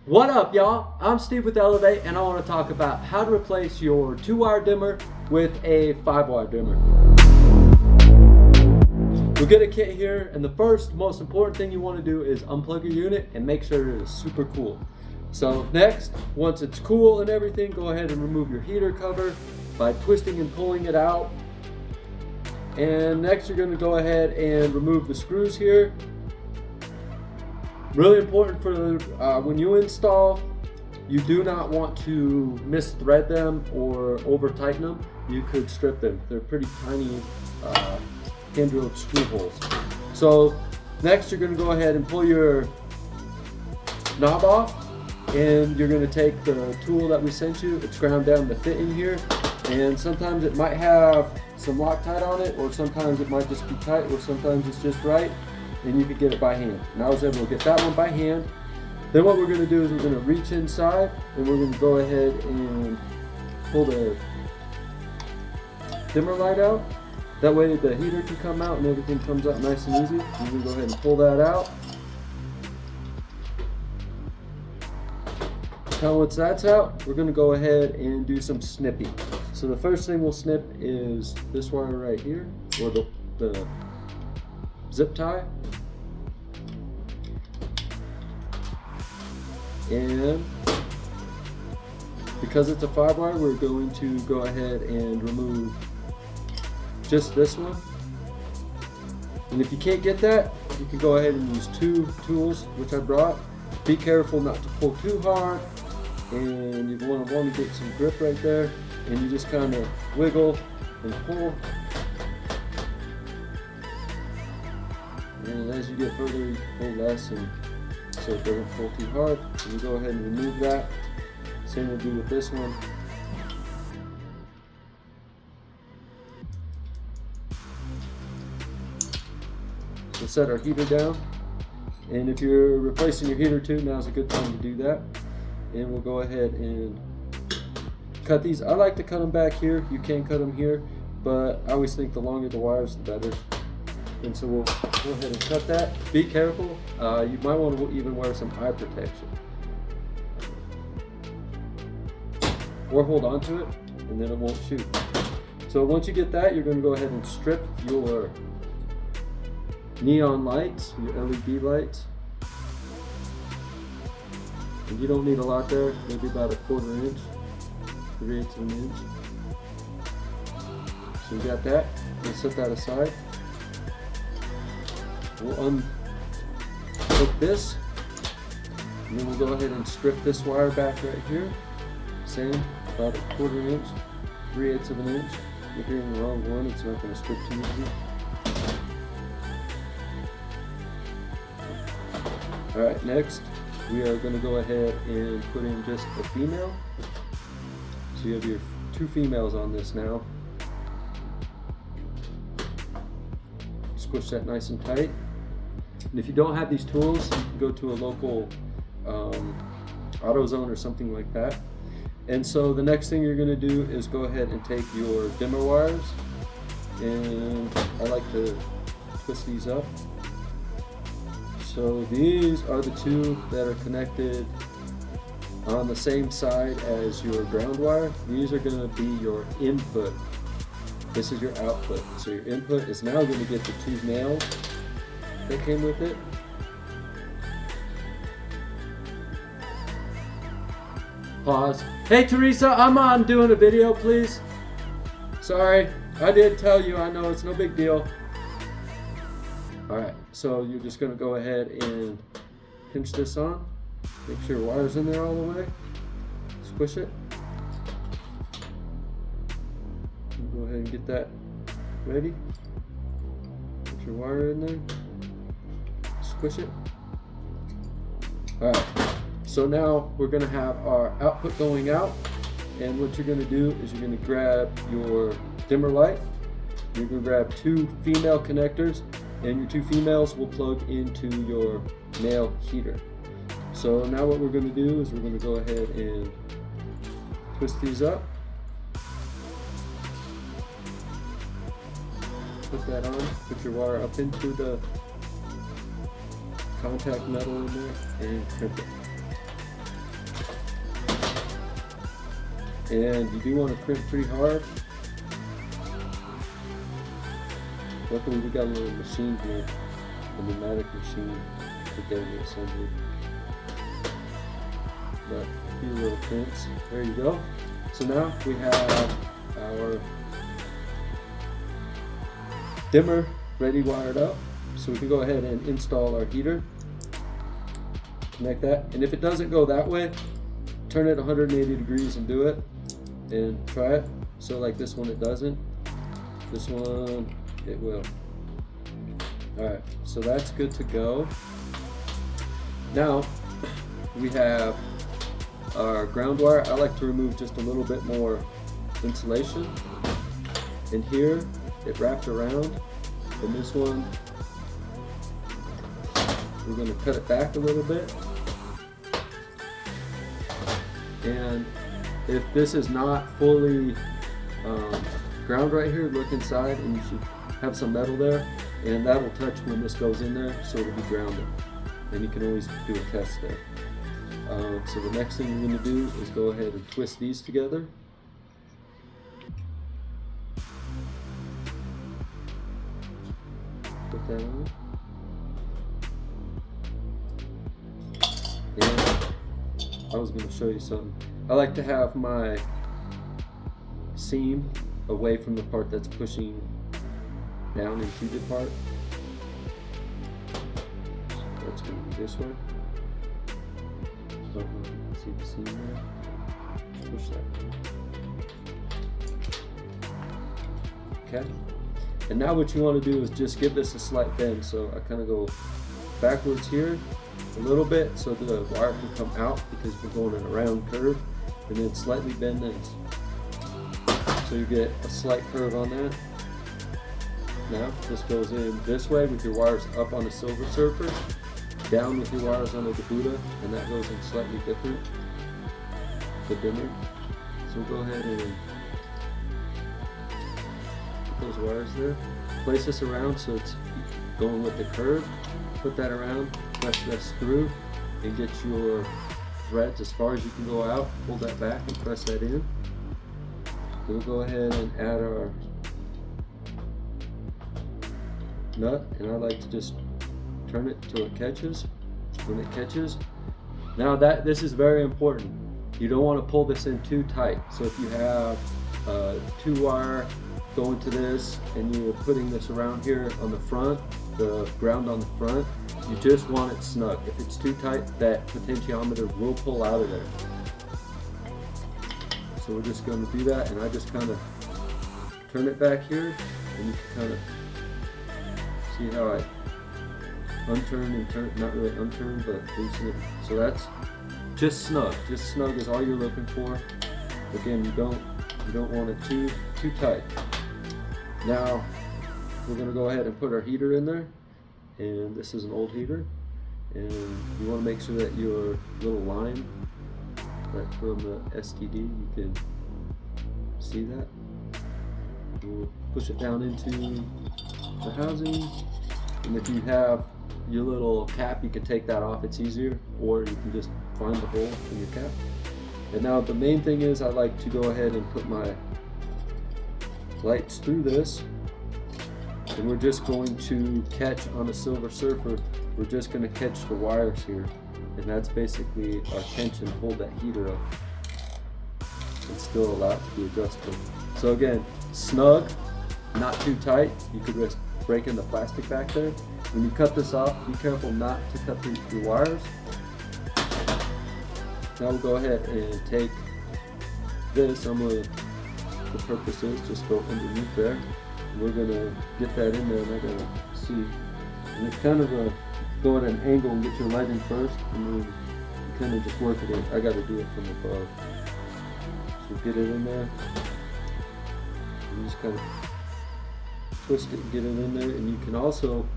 What up, y'all? I'm Steve with Elevate, and I want to talk about how to replace your 2-wire dimmer with a 5-wire dimmer. We'll get a kit here, and the first most important thing you want to do is unplug your unit and make sure it is super cool. So next, once it's cool and everything, go ahead and remove your heater cover by twisting and pulling it out. And next you're going to go ahead and remove the screws here. Really important for when you install, you do not want to misthread them or over tighten them. You could strip them. They're pretty tiny hand drilled screw holes. So next you're going to go ahead and pull your knob off, and you're going to take the tool that we sent you. It's ground down to fit in here, and sometimes it might have some Loctite on it, or sometimes it might just be tight, or sometimes it's just right, and you can get it by hand. And I was able to get that one by hand. Then what we're going to do is we're going to reach inside, and we're going to go ahead and pull the dimmer light out. That way the heater can come out and everything comes out nice and easy. You can go ahead and pull that out. Now once that's out, we're going to go ahead and do some snipping. So the first thing we'll snip is this wire right here, or the zip tie. And because it's a 5-wire, we're going to go ahead and remove just this one. And if you can't get that, you can go ahead and use 2 tools, which I brought. Be careful not to pull too hard, and you want to get some grip right there, and you just kind of wiggle and pull. And as you get further, you pull less, and so it doesn't pull too hard. And you go ahead and remove that. Same will do with this one. We'll set our heater down, and if you're replacing your heater too, now's a good time to do that. And we'll go ahead and cut these. I like to cut them back here. You can cut them here, but I always think the longer the wires, the better. And so we'll go ahead and cut that. Be careful. You might want to even wear some eye protection, or hold on to it, and then it won't shoot. So once you get that, you're going to go ahead and strip your neon lights, your LED lights. And you don't need a lot there, maybe about 1/4 inch, 3/8 of an inch. So you got that. We'll set that aside. We'll unhook this, and then we'll go ahead and strip this wire back right here. Same, about 1/4 inch, 3/8 of an inch. If you're in the wrong one, it's not going to strip too easy. Alright, next we are going to go ahead and put in just a female. So you have your 2 females on this now. Squish that nice and tight. And if you don't have these tools, you can go to a local AutoZone or something like that. And so the next thing you're going to do is go ahead and take your dimmer wires, and I like to twist these up. So these are the 2 that are connected on the same side as your ground wire. These are going to be your input. This is your output. So your input is now going to get the 2 nails that came with it. Pause. Hey Teresa, I'm on doing a video, please. Sorry, I did tell you, I know it's no big deal. Alright, so you're just going to go ahead and pinch this on. Make sure your wire's in there all the way. Squish it. And go ahead and get that ready. Put your wire in there. Squish it. Alright, so now we're going to have our output going out. And what you're going to do is you're going to grab your dimmer light. You're going to grab 2 female connectors, and your 2 females will plug into your male heater. So now what we're going to do is we're going to go ahead and twist these up. Put that on, put your wire up into the contact metal in there, and crimp it. And you do want to crimp pretty hard. Luckily we got a little machine here, a pneumatic machine for getting the assembly. But a few little crimps. There you go. So now we have our dimmer ready wired up. So we can go ahead and install our heater. Connect that. And if it doesn't go that way, turn it 180 degrees and do it. And try it. So like this one it doesn't. This one it will. Alright, so that's good to go. Now we have our ground wire. I like to remove just a little bit more insulation. And here it wrapped around. And this one, we're going to cut it back a little bit. And if this is not fully ground right here, look inside and you should have some metal there, and that'll touch when this goes in there, so it'll be grounded. And you can always do a test there. So the next thing you're going to do is go ahead and twist these together. Put that on. And I was going to show you something. I like to have my seam away from the part that's pushing down into the part. So that's going to be this way. Don't know if you can see the seam there. Push that. Okay. And now what you want to do is just give this a slight bend. So I kind of go backwards here a little bit so the wire can come out because we're going in a round curve, and then slightly bend this. So you get a slight curve on that. Now this goes in this way with your wires up on the silver surfer, down with your wires on the Buddha, and that goes in slightly different, the dimmer. So we'll go ahead and put those wires there. Place this around so it's going with the curve. Put that around, press this through, and get your threads as far as you can go out. Pull that back and press that in. We'll go ahead and add our nut, and I like to just turn it till it catches. When it catches, now this is very important. You don't want to pull this in too tight. So if you have 2 wire going to this and you're putting this around here on the front, the ground on the front, you just want it snug. If it's too tight, that potentiometer will pull out of there. So we're just going to do that, and I just kind of turn it back here, and you can kind of see how I unturn and turn, not really unturn, but loosen it. So that's just snug. Just snug is all you're looking for. Again, you don't want it too tight. Now we're going to go ahead and put our heater in there, and this is an old heater, and you want to make sure that your little line right from the STD, you can see that. We'll push it down into the housing, and if you have your little cap, you can take that off, it's easier, or you can just find the hole in your cap. And now the main thing is I like to go ahead and put my lights through this, and we're just going to catch on a silver surfer, we're just going to catch the wires here. And that's basically our tension, hold that heater up. It's still allowed to be adjustable. So again, snug, not too tight. You could risk breaking the plastic back there. When you cut this off, be careful not to cut through your wires. Now we'll go ahead and take this. The purpose is just go underneath there. We're gonna get that in there, and I gotta see. And it's kind of go at an angle and get your light in first, and then you kind of just work it in. I got to do it from above. So get it in there, and just kind of twist it and get it in there. And you can also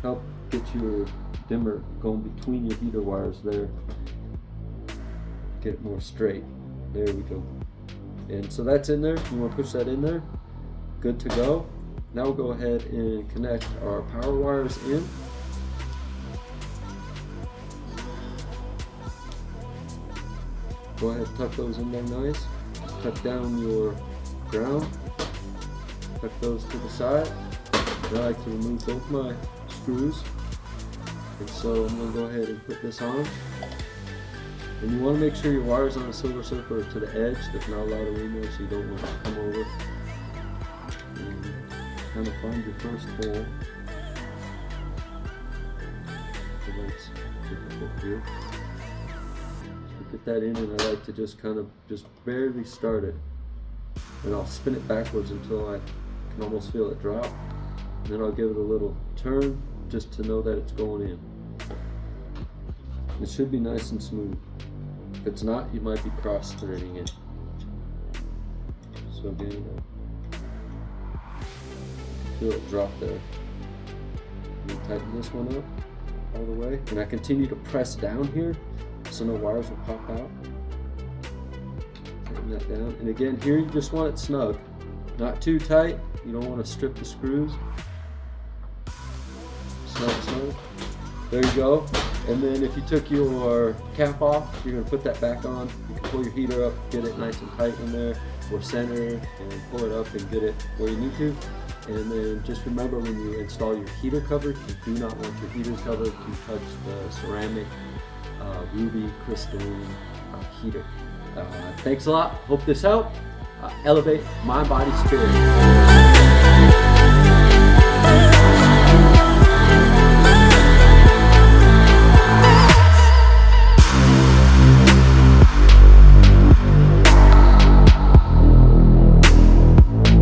help get your dimmer going between your heater wires there. Get it more straight. There we go. And so that's in there. You want to push that in there. Good to go. Now we'll go ahead and connect our power wires in. Go ahead and tuck those in there nice. tuck down your ground, tuck those to the side. I like to remove both my screws, and so I'm going to go ahead and put this on. And you want to make sure your wires on the Silver Surfer are to the edge. There's not a lot of room there, so you don't want to come over. And kind of find your first hole. So that's difficult here. So get that in, and I like to just kind of barely start it. And I'll spin it backwards until I can almost feel it drop. And then I'll give it a little turn just to know that it's going in. It should be nice and smooth. If it's not, you might be cross-threading it. So again, feel it drop there. And tighten this one up all the way. And I continue to press down here so no wires will pop out. Tighten that down. And again, here you just want it snug. Not too tight. You don't want to strip the screws. Snug. There you go. And then if you took your cap off, you're going to put that back on. You can pull your heater up, get it nice and tight in there, or center, and pull it up and get it where you need to. And then just remember, when you install your heater cover, you do not want your heater cover to touch the ceramic ruby crystalline heater. Thanks a lot. Hope this helped. Elevate mind, body, spirit.